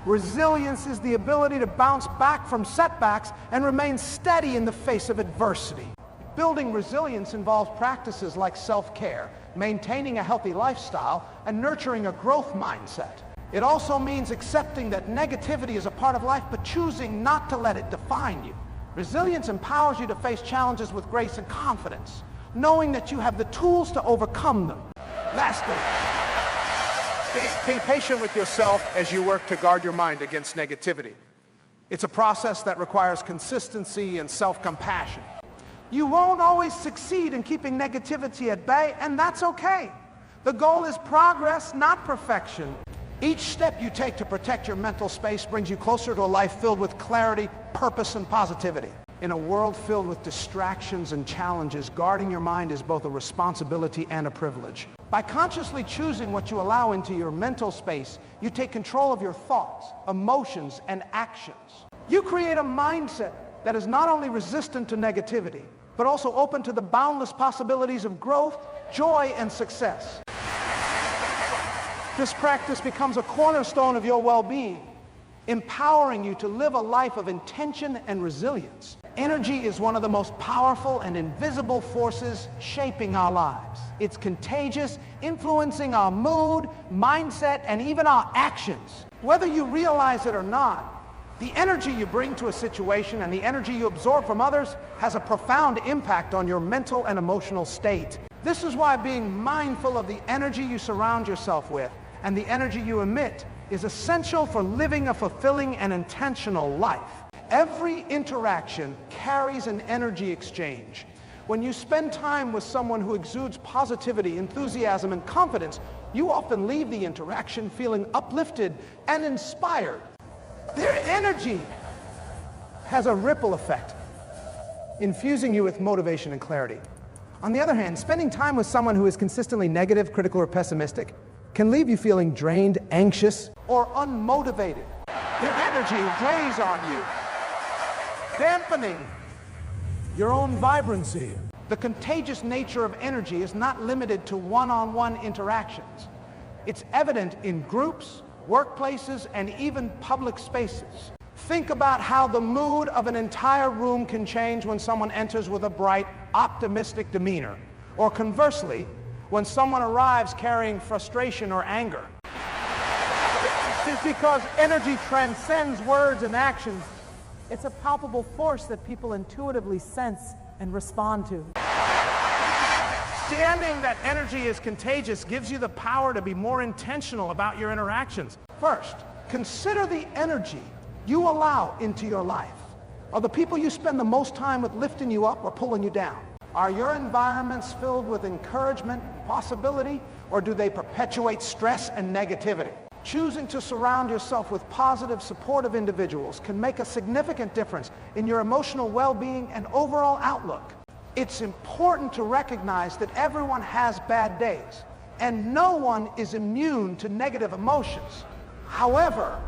Resilience is the ability to bounce back from setbacks and remain steady in the face of adversity. Building resilience involves practices like self-care, maintaining a healthy lifestyle, and nurturing a growth mindset. It also means accepting that negativity is a part of life, but choosing not to let it define you. Resilience empowers you to face challenges with grace and confidence, knowing that you have the tools to overcome them. Lastly, be patient with yourself as you work to guard your mind against negativity. It's a process that requires consistency and self-compassion. You won't always succeed in keeping negativity at bay, and that's okay. The goal is progress, not perfection. Each step you take to protect your mental space brings you closer to a life filled with clarity, purpose, and positivity. In a world filled with distractions and challenges, guarding your mind is both a responsibility and a privilege. By consciously choosing what you allow into your mental space, you take control of your thoughts, emotions, and actions. You create a mindset that is not only resistant to negativity, but also open to the boundless possibilities of growth, joy, and success. This practice becomes a cornerstone of your well-being, empowering you to live a life of intention and resilience. Energy is one of the most powerful and invisible forces shaping our lives. It's contagious, influencing our mood, mindset, and even our actions. Whether you realize it or not, the energy you bring to a situation and the energy you absorb from others has a profound impact on your mental and emotional state. This is why being mindful of the energy you surround yourself with and the energy you emit is essential for living a fulfilling and intentional life. Every interaction carries an energy exchange. When you spend time with someone who exudes positivity, enthusiasm, and confidence, you often leave the interaction feeling uplifted and inspired. Their energy has a ripple effect, infusing you with motivation and clarity. On the other hand, spending time with someone who is consistently negative, critical, or pessimistic can leave you feeling drained, anxious, or unmotivated. Their energy weighs on you, dampening your own vibrancy. The contagious nature of energy is not limited to one-on-one interactions. It's evident in groups, workplaces, and even public spaces. Think about how the mood of an entire room can change when someone enters with a bright, optimistic demeanor, or conversely, when someone arrives carrying frustration or anger. This is because energy transcends words and actions. It's a palpable force that people intuitively sense and respond to. Understanding that energy is contagious gives you the power to be more intentional about your interactions. First, consider the energy you allow into your life. Are the people you spend the most time with lifting you up or pulling you down? Are your environments filled with encouragement, possibility, or do they perpetuate stress and negativity? Choosing to surround yourself with positive, supportive individuals can make a significant difference in your emotional well-being and overall outlook. It's important to recognize that everyone has bad days, and no one is immune to negative emotions. However,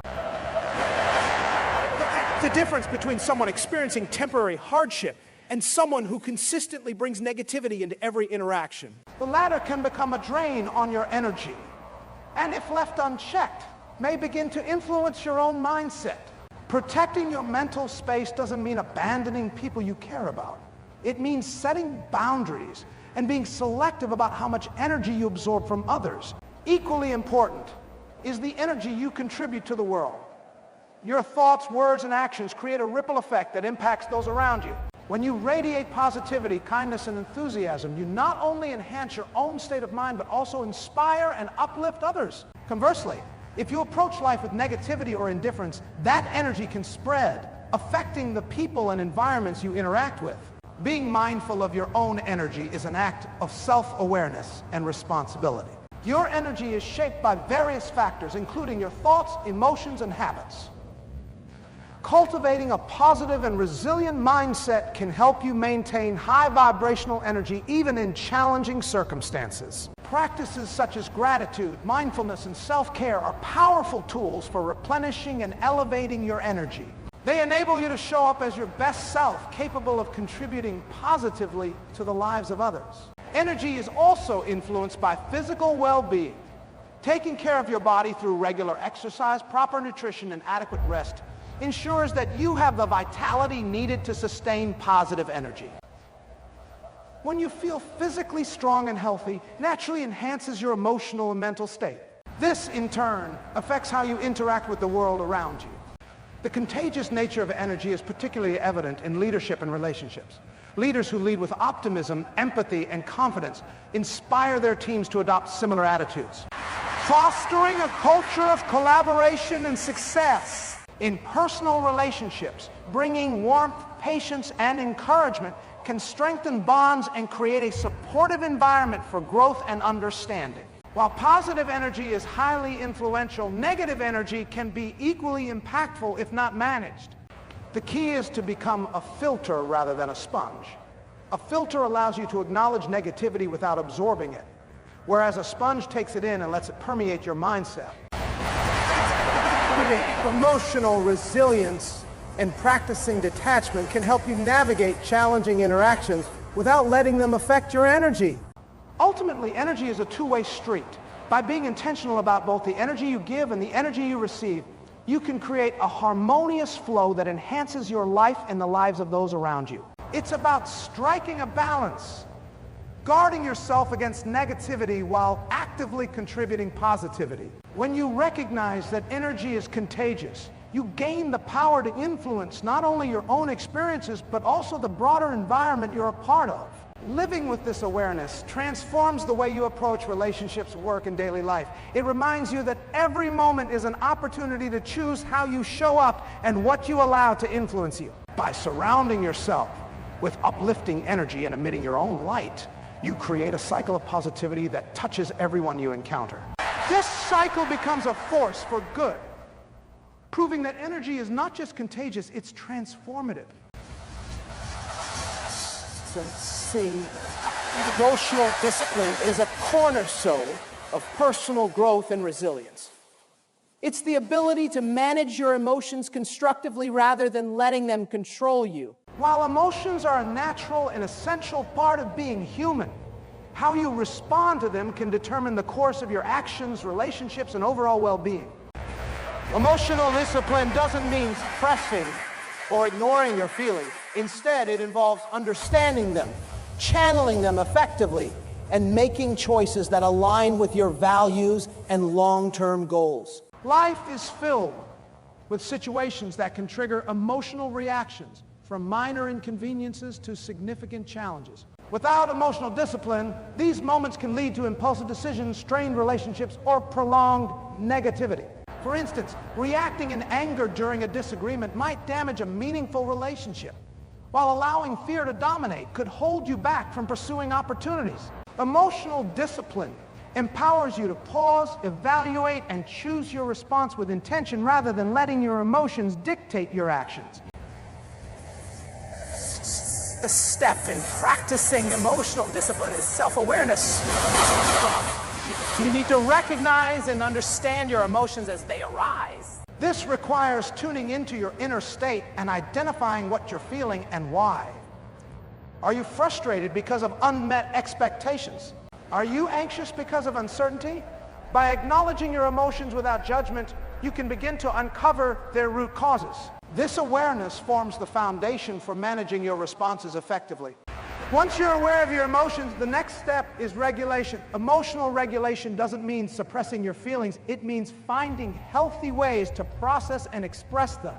the difference between someone experiencing temporary hardship and someone who consistently brings negativity into every interaction. The latter can become a drain on your energy, and if left unchecked, may begin to influence your own mindset. Protecting your mental space doesn't mean abandoning people you care about. It means setting boundaries and being selective about how much energy you absorb from others. Equally important is the energy you contribute to the world. Your thoughts, words, and actions create a ripple effect that impacts those around you. When you radiate positivity, kindness, and enthusiasm, you not only enhance your own state of mind, but also inspire and uplift others. Conversely, if you approach life with negativity or indifference, that energy can spread, affecting the people and environments you interact with. Being mindful of your own energy is an act of self-awareness and responsibility. Your energy is shaped by various factors, including your thoughts, emotions, and habits. Cultivating a positive and resilient mindset can help you maintain high vibrational energy even in challenging circumstances. Practices such as gratitude, mindfulness, and self-care are powerful tools for replenishing and elevating your energy. They enable you to show up as your best self, capable of contributing positively to the lives of others. Energy is also influenced by physical well-being. Taking care of your body through regular exercise, proper nutrition, and adequate rest ensures that you have the vitality needed to sustain positive energy. When you feel physically strong and healthy, naturally enhances your emotional and mental state. This, in turn, affects how you interact with the world around you. The contagious nature of energy is particularly evident in leadership and relationships. Leaders who lead with optimism, empathy, and confidence inspire their teams to adopt similar attitudes. Fostering a culture of collaboration and success in personal relationships, bringing warmth, patience, and encouragement can strengthen bonds and create a supportive environment for growth and understanding. While positive energy is highly influential, negative energy can be equally impactful if not managed. The key is to become a filter rather than a sponge. A filter allows you to acknowledge negativity without absorbing it, whereas a sponge takes it in and lets it permeate your mindset. Emotional resilience and practicing detachment can help you navigate challenging interactions without letting them affect your energy. Ultimately, energy is a two-way street. By being intentional about both the energy you give and the energy you receive, you can create a harmonious flow that enhances your life and the lives of those around you. It's about striking a balance, guarding yourself against negativity while actively contributing positivity. When you recognize that energy is contagious, you gain the power to influence not only your own experiences, but also the broader environment you're a part of. Living with this awareness transforms the way you approach relationships, work, and daily life. It reminds you that every moment is an opportunity to choose how you show up and what you allow to influence you. By surrounding yourself with uplifting energy and emitting your own light, you create a cycle of positivity that touches everyone you encounter. This cycle becomes a force for good, proving that energy is not just contagious, it's transformative. Emotional discipline is a cornerstone of personal growth and resilience. It's the ability to manage your emotions constructively rather than letting them control you. While emotions are a natural and essential part of being human, how you respond to them can determine the course of your actions, relationships, and overall well-being. Emotional discipline doesn't mean suppressing or ignoring your feelings. Instead, it involves understanding them, channeling them effectively, and making choices that align with your values and long-term goals. Life is filled with situations that can trigger emotional reactions, from minor inconveniences to significant challenges. Without emotional discipline, these moments can lead to impulsive decisions, strained relationships, or prolonged negativity. For instance, reacting in anger during a disagreement might damage a meaningful relationship, while allowing fear to dominate could hold you back from pursuing opportunities. Emotional discipline empowers you to pause, evaluate, and choose your response with intention rather than letting your emotions dictate your actions. The step in practicing emotional discipline is self-awareness. You need to recognize and understand your emotions as they arise. This requires tuning into your inner state and identifying what you're feeling and why. Are you frustrated because of unmet expectations? Are you anxious because of uncertainty? By acknowledging your emotions without judgment, you can begin to uncover their root causes. This awareness forms the foundation for managing your responses effectively. Once you're aware of your emotions, the next step is regulation. Emotional regulation doesn't mean suppressing your feelings. It means finding healthy ways to process and express them.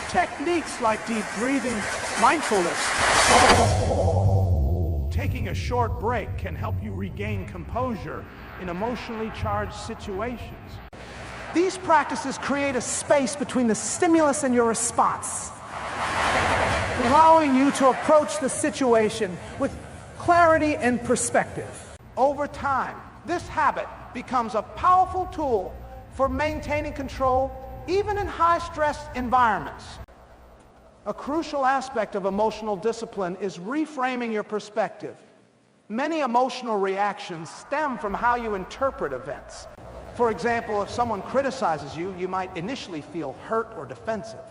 Techniques like deep breathing, mindfulness, taking a short break can help you regain composure in emotionally charged situations. These practices create a space between the stimulus and your response, allowing you to approach the situation with clarity and perspective. Over time, this habit becomes a powerful tool for maintaining control, even in high-stress environments. A crucial aspect of emotional discipline is reframing your perspective. Many emotional reactions stem from how you interpret events. For example, if someone criticizes you, you might initially feel hurt or defensive.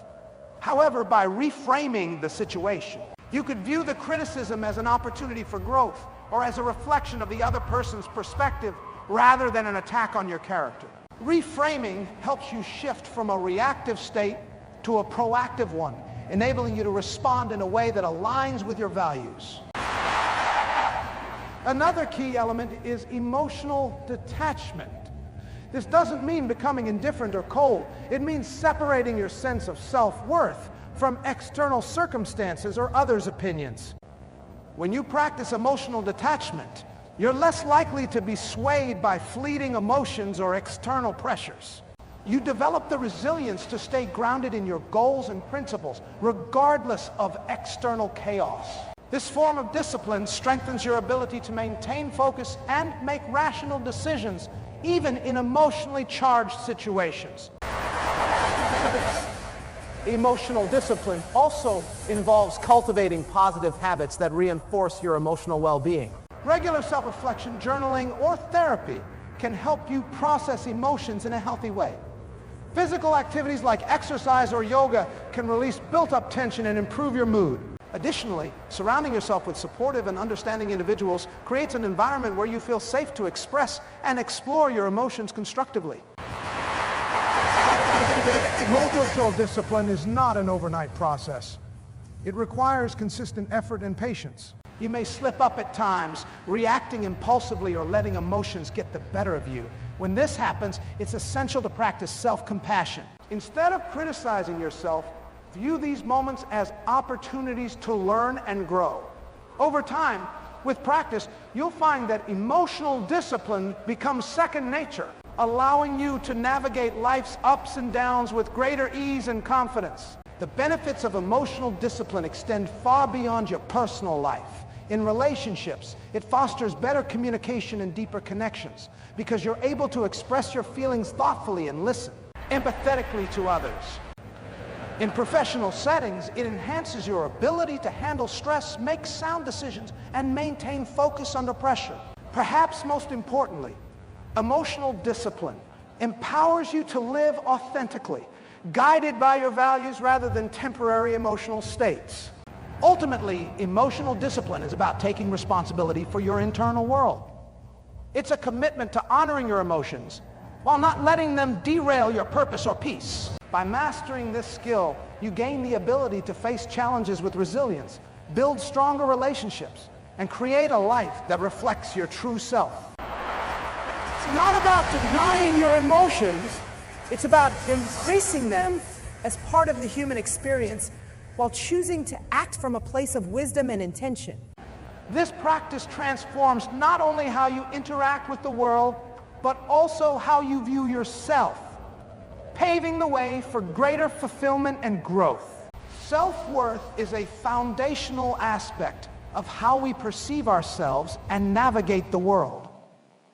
However, by reframing the situation, you could view the criticism as an opportunity for growth or as a reflection of the other person's perspective rather than an attack on your character. Reframing helps you shift from a reactive state to a proactive one, enabling you to respond in a way that aligns with your values. Another key element is emotional detachment. This doesn't mean becoming indifferent or cold. It means separating your sense of self-worth from external circumstances or others' opinions. When you practice emotional detachment, you're less likely to be swayed by fleeting emotions or external pressures. You develop the resilience to stay grounded in your goals and principles, regardless of external chaos. This form of discipline strengthens your ability to maintain focus and make rational decisions, even in emotionally charged situations. Emotional discipline also involves cultivating positive habits that reinforce your emotional well-being. Regular self-reflection, journaling, or therapy can help you process emotions in a healthy way. Physical activities like exercise or yoga can release built-up tension and improve your mood. Additionally, surrounding yourself with supportive and understanding individuals creates an environment where you feel safe to express and explore your emotions constructively. Emotional discipline is not an overnight process. It requires consistent effort and patience. You may slip up at times, reacting impulsively or letting emotions get the better of you. When this happens, it's essential to practice self-compassion. Instead of criticizing yourself, view these moments as opportunities to learn and grow. Over time, with practice, you'll find that emotional discipline becomes second nature, allowing you to navigate life's ups and downs with greater ease and confidence. The benefits of emotional discipline extend far beyond your personal life. In relationships, it fosters better communication and deeper connections because you're able to express your feelings thoughtfully and listen empathetically to others. In professional settings, it enhances your ability to handle stress, make sound decisions, and maintain focus under pressure. Perhaps most importantly, emotional discipline empowers you to live authentically, guided by your values rather than temporary emotional states. Ultimately, emotional discipline is about taking responsibility for your internal world. It's a commitment to honoring your emotions while not letting them derail your purpose or peace. By mastering this skill, you gain the ability to face challenges with resilience, build stronger relationships, and create a life that reflects your true self. It's not about denying your emotions. It's about embracing them as part of the human experience while choosing to act from a place of wisdom and intention. This practice transforms not only how you interact with the world, but also how you view yourself, paving the way for greater fulfillment and growth. Self-worth is a foundational aspect of how we perceive ourselves and navigate the world.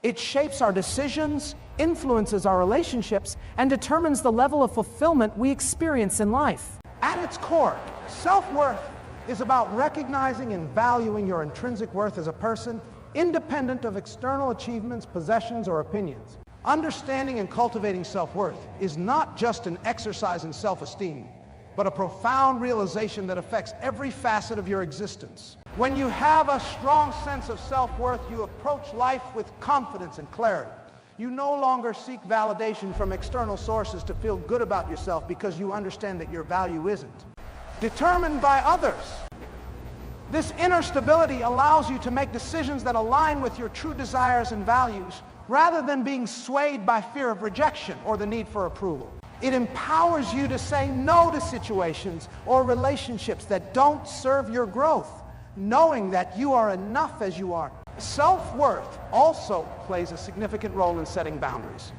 It shapes our decisions, influences our relationships, and determines the level of fulfillment we experience in life. At its core, self-worth is about recognizing and valuing your intrinsic worth as a person, independent of external achievements, possessions, or opinions. Understanding and cultivating self-worth is not just an exercise in self-esteem, but a profound realization that affects every facet of your existence. When you have a strong sense of self-worth, you approach life with confidence and clarity. You no longer seek validation from external sources to feel good about yourself because you understand that your value isn't determined by others. This inner stability allows you to make decisions that align with your true desires and values rather than being swayed by fear of rejection or the need for approval. It empowers you to say no to situations or relationships that don't serve your growth, knowing that you are enough as you are. Self-worth also plays a significant role in setting boundaries.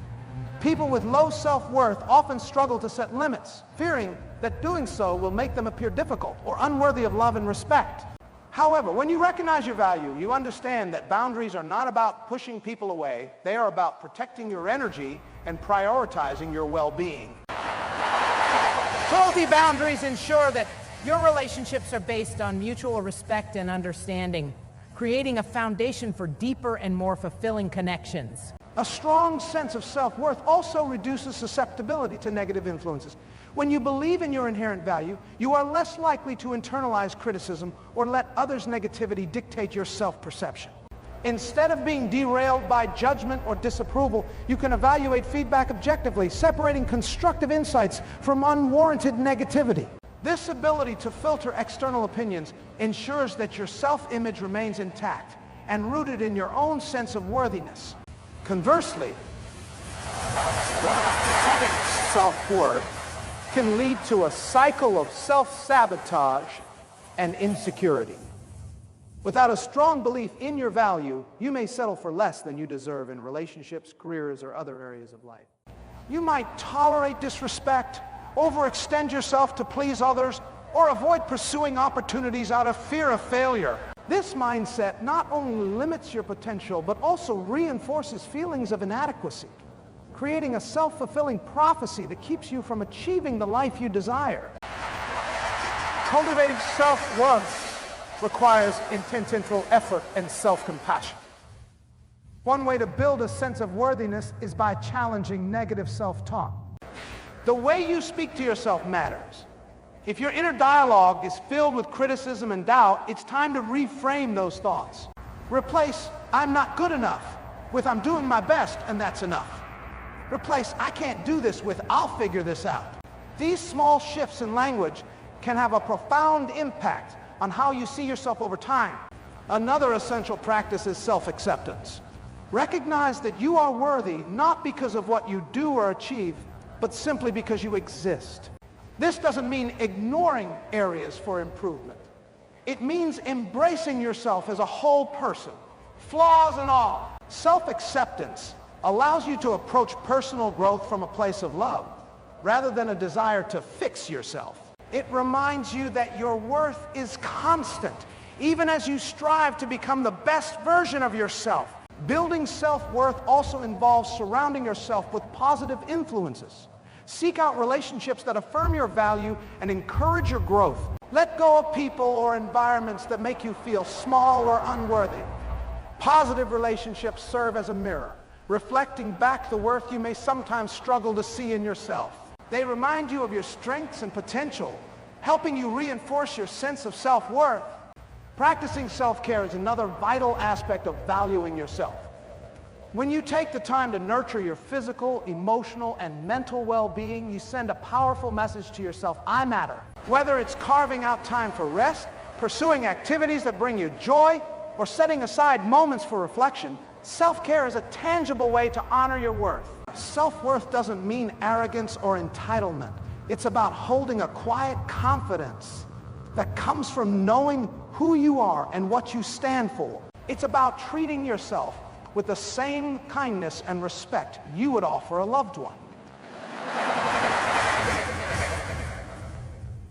People with low self-worth often struggle to set limits, fearing that doing so will make them appear difficult or unworthy of love and respect. However, when you recognize your value, you understand that boundaries are not about pushing people away. They are about protecting your energy and prioritizing your well-being. Healthy boundaries ensure that your relationships are based on mutual respect and understanding, creating a foundation for deeper and more fulfilling connections. A strong sense of self-worth also reduces susceptibility to negative influences. When you believe in your inherent value, you are less likely to internalize criticism or let others' negativity dictate your self-perception. Instead of being derailed by judgment or disapproval, you can evaluate feedback objectively, separating constructive insights from unwarranted negativity. This ability to filter external opinions ensures that your self-image remains intact and rooted in your own sense of worthiness. Conversely, Self-worth can lead to a cycle of self-sabotage and insecurity. Without a strong belief in your value, you may settle for less than you deserve in relationships, careers, or other areas of life. You might tolerate disrespect, overextend yourself to please others, or avoid pursuing opportunities out of fear of failure. This mindset not only limits your potential, but also reinforces feelings of inadequacy, creating a self-fulfilling prophecy that keeps you from achieving the life you desire. Cultivating self-worth requires intentional effort and self-compassion. One way to build a sense of worthiness is by challenging negative self-talk. The way you speak to yourself matters. If your inner dialogue is filled with criticism and doubt, it's time to reframe those thoughts. Replace "I'm not good enough" with "I'm doing my best and that's enough." Replace "I can't do this" with "I'll figure this out." These small shifts in language can have a profound impact on how you see yourself over time. Another essential practice is self-acceptance. Recognize that you are worthy not because of what you do or achieve, but simply because you exist. This doesn't mean ignoring areas for improvement. It means embracing yourself as a whole person, flaws and all. Self-acceptance allows you to approach personal growth from a place of love, rather than a desire to fix yourself. It reminds you that your worth is constant, even as you strive to become the best version of yourself. Building self-worth also involves surrounding yourself with positive influences. Seek out relationships that affirm your value and encourage your growth. Let go of people or environments that make you feel small or unworthy. Positive relationships serve as a mirror, reflecting back the worth you may sometimes struggle to see in yourself. They remind you of your strengths and potential, helping you reinforce your sense of self-worth. Practicing self-care is another vital aspect of valuing yourself. When you take the time to nurture your physical, emotional, and mental well-being, you send a powerful message to yourself: I matter. Whether it's carving out time for rest, pursuing activities that bring you joy, or setting aside moments for reflection, self-care is a tangible way to honor your worth. Self-worth doesn't mean arrogance or entitlement. It's about holding a quiet confidence that comes from knowing who you are and what you stand for. It's about treating yourself with the same kindness and respect you would offer a loved one.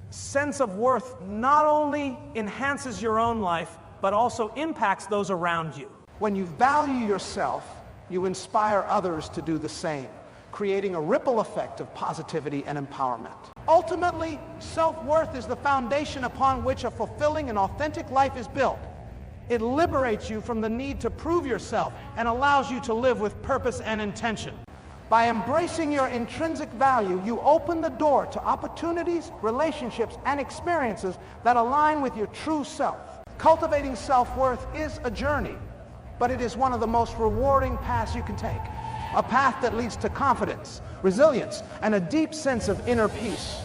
Sense of worth not only enhances your own life, but also impacts those around you. When you value yourself, you inspire others to do the same, creating a ripple effect of positivity and empowerment. Ultimately, self-worth is the foundation upon which a fulfilling and authentic life is built. It liberates you from the need to prove yourself and allows you to live with purpose and intention. By embracing your intrinsic value, you open the door to opportunities, relationships, and experiences that align with your true self. Cultivating self-worth is a journey, but it is one of the most rewarding paths you can take. A path that leads to confidence, resilience, and a deep sense of inner peace.